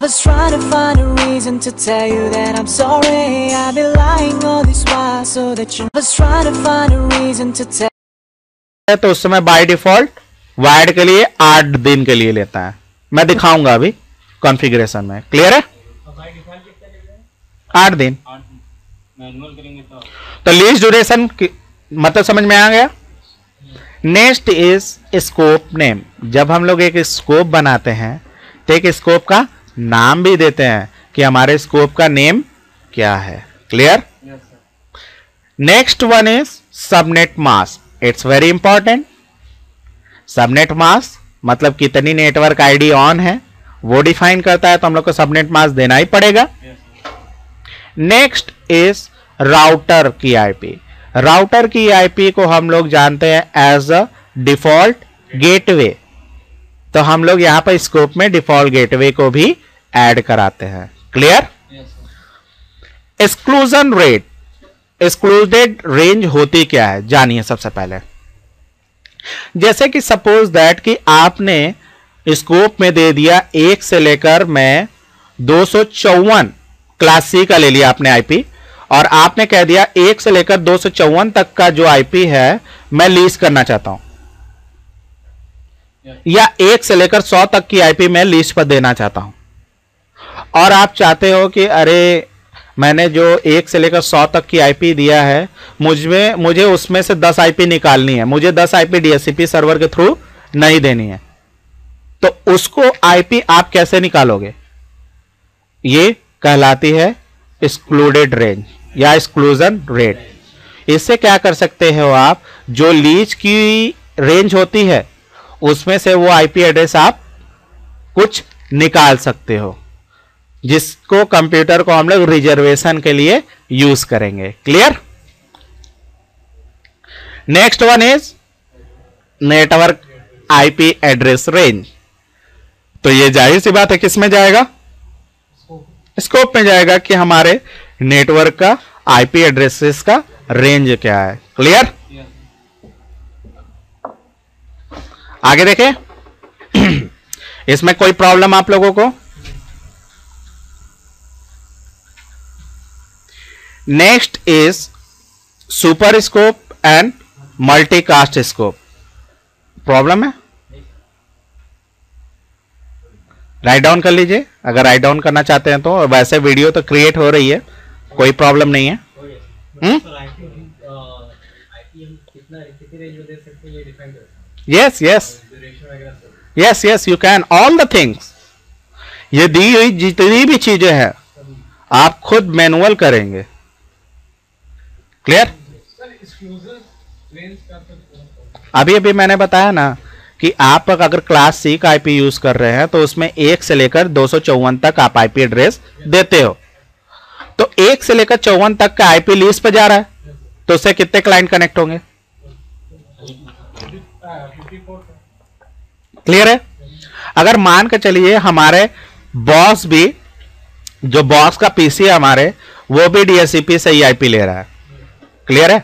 Was trying to find a reason to tell you that I'm sorry. I've been lying all this while so that you was trying to find a reason to tell. तो उस समय by default wired के लिए 8 दिन के लिए लेता है। मैं दिखाऊंगा अभी कॉन्फ़िगरेशन में। क्लियर है? 8 दिन। तो लीज ड्यूरेशन मतलब समझ में आ गया। Next is scope name. जब हम लोग एक स्कोप बनाते हैं तो एक स्कोप का नाम भी देते हैं कि हमारे स्कोप का नेम क्या है। Clear? Next one is subnet mask. It's very important. Subnet mask मतलब कितनी नेटवर्क आईडी ऑन है वो डिफाइन करता है, तो हम लोग को सबनेट मास्क देना ही पड़ेगा। नेक्स्ट इज राउटर की आईपी। राउटर की आईपी को हम लोग जानते हैं एज अ डिफॉल्ट गेटवे, तो हम लोग यहां पर स्कोप में डिफॉल्ट गेटवे को भी ऐड कराते हैं। Clear? Exclusion rate. Excluded range होती क्या है जानिए। सबसे पहले जैसे कि सपोज दैट कि आपने स्कोप में दे दिया 1 से लेकर मैं 254 क्लास सी का ले लिया आपने आईपी, और आपने कह दिया 1 से लेकर 254 तक का जो आईपी है मैं लीज करना चाहता हूं, या 1 से लेकर 100 तक की आईपी मैं लीज पर देना चाहता हूं, और आप चाहते हो कि अरे मैंने जो 1 से लेकर 100 तक की आईपी दिया है मुझे उसमें से 10 आईपी निकालनी है, मुझे 10 आईपी डीएचसीपी सर्वर के थ्रू नहीं देनी है, तो उसको आईपी आप कैसे निकालोगे? ये कहलाती है एक्सक्लूडेड रेंज या एक्सक्लूजन रेट। इससे क्या कर सकते हो आप, जो लीज की रेंज होती है उसमें से वो आईपी एड्रेस आप कुछ निकाल सकते हो, जिसको कंप्यूटर को हम लोग रिजर्वेशन के लिए यूज करेंगे। Clear? Next one is network IP address range. तो ये जाहिर सी बात है किस में जाएगा? स्कोप में जाएगा कि हमारे नेटवर्क का आईपी एड्रेसेस का रेंज क्या है। क्लियर? आगे देखें। इसमें कोई प्रॉब्लम आप लोगों को? Next is super scope and multicast scope. Problem है? राइट डाउन कर लीजिए अगर राइट डाउन करना चाहते हैं तो। वैसे वीडियो तो क्रिएट हो रही है, कोई प्रॉब्लम नहीं है। Yes yes yes yes you can all the things. ये दी हुई जितनी भी चीजें हैं आप खुद मैनुअल करेंगे। क्लियर? अभी अभी मैंने बताया ना कि आप अगर क्लास सी का आईपी यूज कर रहे हैं तो उसमें 1 से लेकर 254 तक आप आईपी एड्रेस देते हो, तो 1 से लेकर 54 तक का आईपी लीज पे जा रहा है, तो उससे कितने क्लाइंट कनेक्ट होंगे? क्लियर है? अगर मान के चलिए हमारे बॉस भी, जो बॉस का पीसी है हमारे, वो भी डीएचसीपी से ही आईपी ले रहा है। क्लियर है?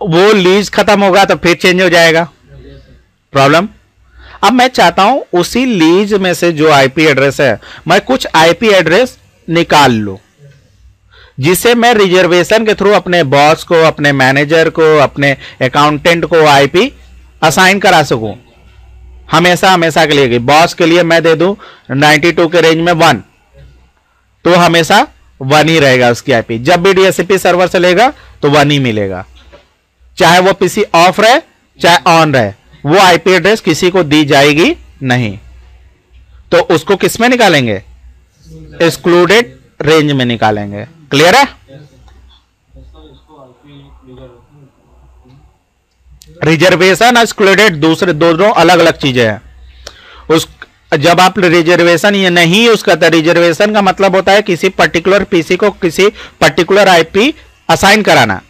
वो लीज खत्म होगा तो फिर चेंज हो जाएगा। प्रॉब्लम? अब मैं चाहता हूं उसी लीज में से जो आईपी एड्रेस है मैं कुछ आईपी एड्रेस निकाल लूं, जिसे मैं रिजर्वेशन के थ्रू अपने बॉस को, अपने मैनेजर को, अपने अकाउंटेंट को आईपी असाइन करा सकूं हमेशा हमेशा के लिए। बॉस के लिए मैं दे दूं 92 के रेंज में 1, तो हमेशा 1 ही रहेगा उसकी आईपी। जब भी डीएचसीपी सर्वर से लेगा तो 1 ही मिलेगा, चाहे वो पीसी ऑफ रहे चाहे ऑन रहे, वो आईपी एड्रेस किसी को दी जाएगी नहीं। तो उसको किस में निकालेंगे? एक्सक्लूडेड रेंज में निकालेंगे। क्लियर है? रिजर्वेशन एक्सक्लूडेड दूसरे दोनों अलग अलग चीजें हैं। उस जब आप रिजर्वेशन ये नहीं यूज करते, रिजर्वेशन का मतलब होता है किसी पर्टिकुलर पीसी को किसी पर्टिकुलर आईपी असाइन कराना।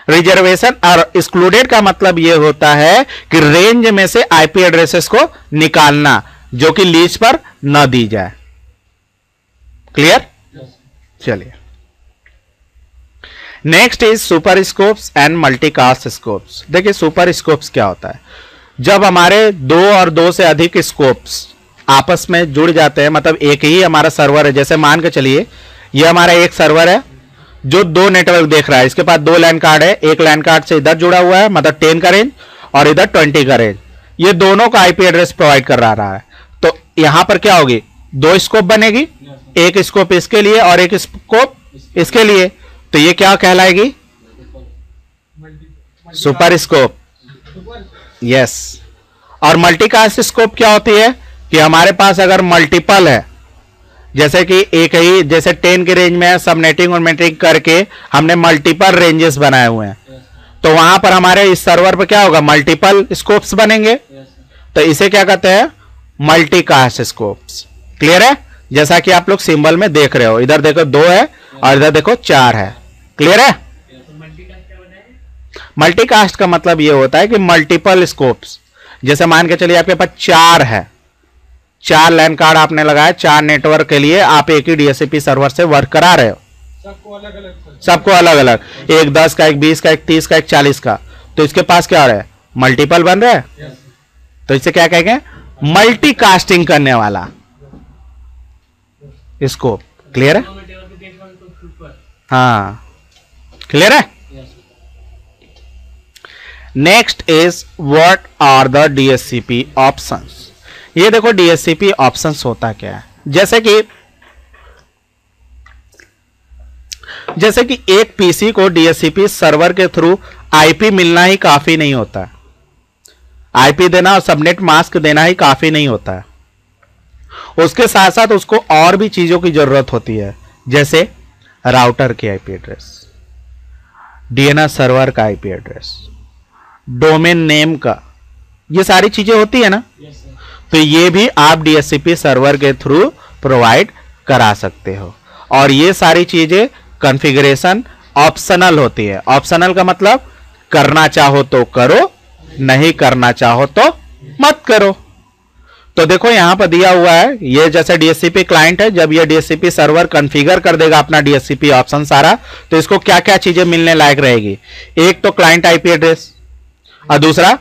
रिजर्वेशन और एक्सक्लूडेड का मतलब यह होता है कि रेंज में से आईपी एड्रेसेस को निकालना जो कि लीज पर न दी जाए। क्लियर? चलिए, next is super scopes and multicast scopes. देखिए सुपर स्कोप्स क्या होता है? जब हमारे 2 और 2 से अधिक स्कोप्स आपस में जुड़ जाते हैं, मतलब एक ही हमारा सर्वर है। जैसे मान के चलिए ये हमारा एक सर्वर है जो 2 नेटवर्क देख रहा है, इसके पास 2 लैन कार्ड है, एक लैन कार्ड से इधर जुड़ा हुआ है मतलब 10 का रेंज और इधर 20 का रेंज, ये दोनों का आईपी एड्रेस प्रोवाइड कर रहा है। तो यहां पर क्या होगी, 2 स्कोप बनेगी, एक स्कोप इसके लिए और एक स्कोप इसके लिए, तो ये क्या कहलाएगी, सुपर स्कोप। यस। और मल्टीकास्ट स्कोप क्या होती है कि हमारे पास अगर मल्टीपल है, जैसे कि एक ही, जैसे 10 के रेंज में सबनेटिंग और मेटिंग करके हमने मल्टीपल रेंजेस बनाए हुए हैं, तो वहां पर हमारे इस सर्वर पर क्या होगा, मल्टीपल स्कोप्स बनेंगे, तो इसे क्या कहते हैं, मल्टीकास्ट स्कोप्स। क्लियर है, जैसा कि आप लोग सिंबल में देख रहे हो, इधर देखो 2 है और इधर देखो 4 है। क्लियर है। मल्टीकास्ट का मतलब यह होता है कि मल्टीपल स्कोप्स, जैसे मान के चलिए आपके पास 4 है, 4 लैन कार्ड आपने लगाया, 4 नेटवर्क के लिए आप एक ही डीएचसीपी सर्वर से वर्क करा रहे हो, सबको अलग अलग, एक 10 का, एक 20 का, एक 30 का, एक 40 का, तो इसके पास क्या हो रहा है, मल्टीपल बन रहा है, तो इसे क्या कहेंगे, मल्टीकास्टिंग करने वाला स्कोप। क्लियर है। हाँ क्लियर है। Next is what are the DHCP options. ये देखो डीएचसीपी ऑप्शंस होता क्या है, जैसे कि एक पीसी को डीएचसीपी सर्वर के थ्रू आईपी मिलना ही काफी नहीं होता, आईपी देना और सबनेट मास्क देना ही काफी नहीं होता है, उसके साथ साथ उसको और भी चीजों की जरूरत होती है, जैसे राउटर की आईपी एड्रेस, डीएनएस सर्वर का आईपी एड्रेस, डोमेन नेम का, ये सारी चीजें होती है ना। तो ये भी आप डीएचसीपी सर्वर के थ्रू प्रोवाइड करा सकते हो, और ये सारी चीजें कॉन्फ़िगरेशन ऑप्शनल होती है। ऑप्शनल का मतलब करना चाहो तो करो, नहीं करना चाहो तो मत करो। तो देखो यहां पर दिया हुआ है, ये जैसे डीएचसीपी क्लाइंट है, जब ये डीएचसीपी सर्वर कॉन्फ़िगर कर देगा अपना डीएचसीपी ऑप्शन सारा, तो इसको क्या क्या चीजें मिलने लायक रहेगी, एक तो क्लाइंट आईपी एड्रेस, और दूसरा,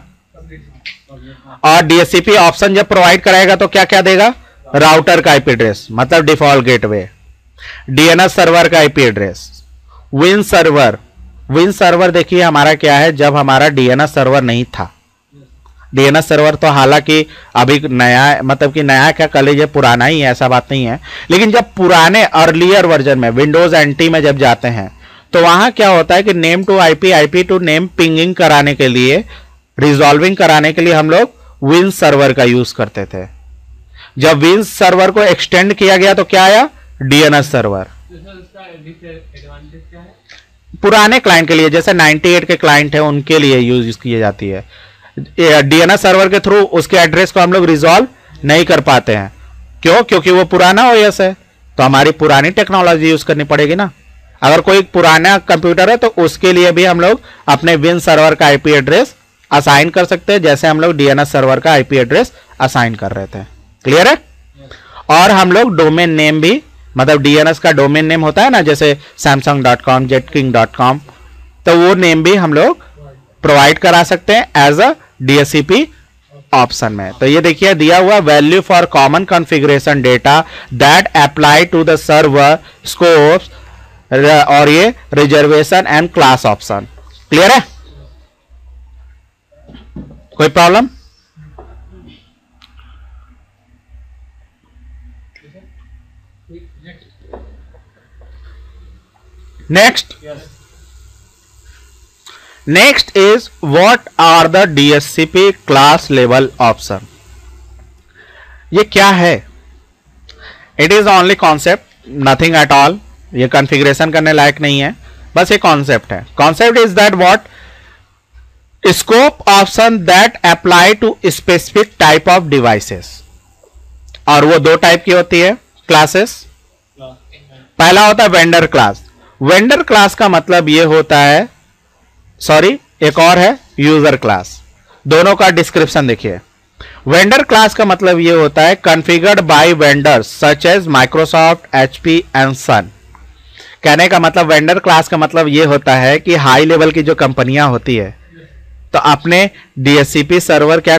और डीएचसीपी ऑप्शन जब प्रोवाइड कराएगा तो क्या क्या देगा, राउटर का आईपी एड्रेस मतलब डिफॉल्ट गेटवे, डीएनएस सर्वर का IP address, win server. Win server देखिए हमारा क्या है, जब हमारा डीएनएस सर्वर नहीं था, डीएनएस सर्वर तो हालांकि अभी नया, मतलब कि नया क्या कह लीजिए पुराना ही है, ऐसा बात नहीं है, लेकिन जब पुराने अर्लियर वर्जन में विंडोज एनटी में जब जाते हैं तो वहां क्या होता है कि name to IP, IP to name pinging कराने के लिए, रिजॉल्विंग कराने के लिए हम लोग विन सर्वर का यूज करते थे। जब विन सर्वर को एक्सटेंड किया गया तो क्या आया, डीएनएस सर्वर। पुराने क्लाइंट के लिए, जैसे 98 के क्लाइंट है उनके लिए यूज की जाती है। डीएनएस सर्वर के थ्रू उसके एड्रेस को हम लोग रिजॉल्व नहीं कर पाते हैं, क्यों, क्योंकि वो पुराना ओएस है, तो हमारी पुरानी टेक्नोलॉजी यूज करनी पड़ेगी ना। अगर कोई पुराना कंप्यूटर है तो उसके लिए भी हम लोग अपने विन सर्वर का आईपी एड्रेस असाइन कर सकते हैं, जैसे हम लोग डीएनएस सर्वर का आईपी एड्रेस असाइन कर रहे थे। क्लियर है। और हम लोग डोमेन नेम भी, मतलब डीएनएस का डोमेन नेम होता है ना, जैसे samsung.com, jetking.com, तो वो नेम भी हम लोग प्रोवाइड करा सकते हैं एज अ डीएचसीपी ऑप्शन में। तो ये देखिए दिया हुआ, value for common configuration data that apply to the server scopes, और ये reservation and class option. Clear है, कोई problem? Next is what are the DHCP class level option. ये क्या है? It is only concept, nothing at all. ये configuration करने लायक नहीं है, बस ये कॉन्सेप्ट है। Concept is that what scope option that apply to specific type of devices. और वो 2 टाइप की होती है क्लासेस। पहला होता है वेंडर क्लास। वेंडर क्लास का मतलब ये होता है, सॉरी एक और है यूजर क्लास। दोनों का डिस्क्रिप्शन देखिए। वेंडर क्लास का मतलब ये होता है configured by vendors such as Microsoft, HP and Sun. कहने का मतलब वेंडर क्लास का मतलब ये होता है कि हाई लेवल की जो कंपनियां होती है तो अपने डीएचसीपी सर्वर क्या